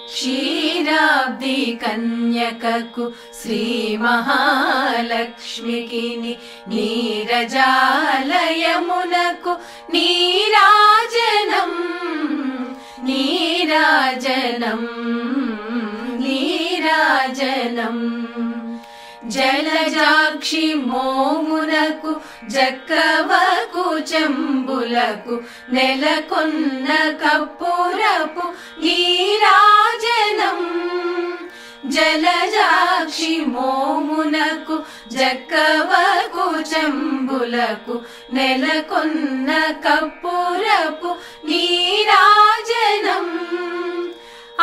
క్షీరాబ్ది కన్యకకు శ్రీ మహాలక్ష్మికి నీరజాలయమునకు నీరాజనం నీరాజనం నీరాజనం జలజాక్షి మోమునకు జక్కవకు చెంబులకు నెలకొన్న కప్పురపు నీరాజనం జలజాక్షి మోమునకు జక్కవకు చెంబులకు నెలకొన్న కప్పురపు నీరాజనం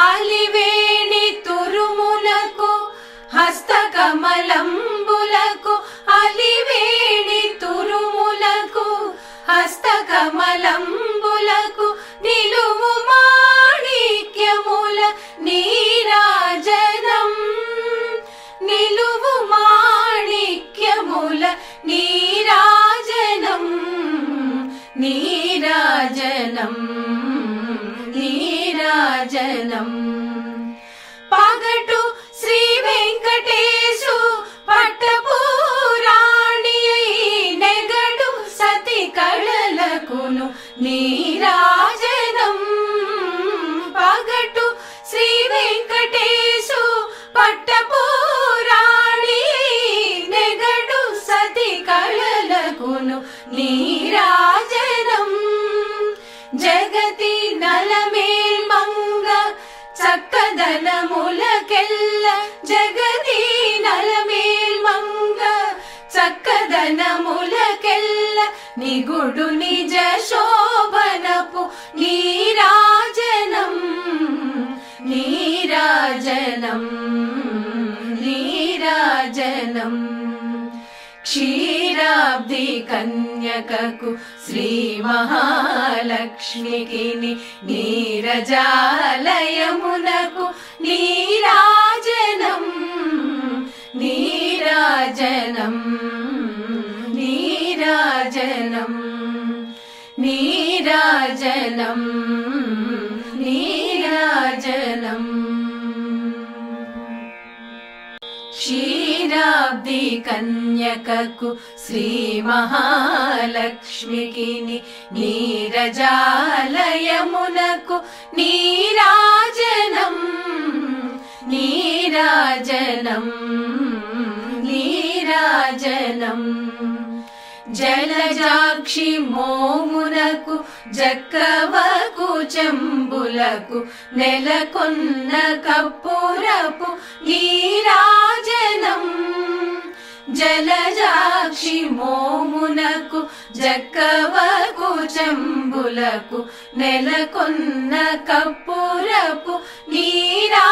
అలివేణి తురుములకు హస్తకమలంబులకు అలివేణి తురుములకు హస్తకమలంబులకు నిలువు మాణిక్యముల నీరాజనం నిలువు మాణిక్యముల నీరాజనం నీరాజనం నీరాజనం పగటు శ్రీ వెంకటేశు పట్టపురాణి నెగడు సతి కళలకును నీరాజనం పగటు శ్రీ వెంకటేశు పట్టపురాణి నెగడు సతి కళలకును నీరాజనం జగతి నలమేల్మంగ చక్కదనములకెల్ల జగతి నలమేల్మంగ చక్కదనములకెల్ల నిగుడు నిజ శోభనపు నీరాజనం నీరాజనం నీరాజనం క్షీరాబ్ది కన్యకకు శ్రీ మహాలక్ష్మికి నీరజాలయమునకు నీరాజనం నీరాజనం నీరాజనం నీరాజనం నీరాజనం క్షీరాబ్ది కన్యకకు శ్రీ మహాలక్ష్మికి నీరజాలయమునకు నీరాజనం నీరాజనం నీరాజనం జలజాక్షి మోమునకు జక్కవకు చెంబులకు నెలకొన్న కప్పురపు నీరాజనం జలజాక్షి మోమునకు జక్కవకు చెంబులకు నెలకొన్న కప్పురపు నీరా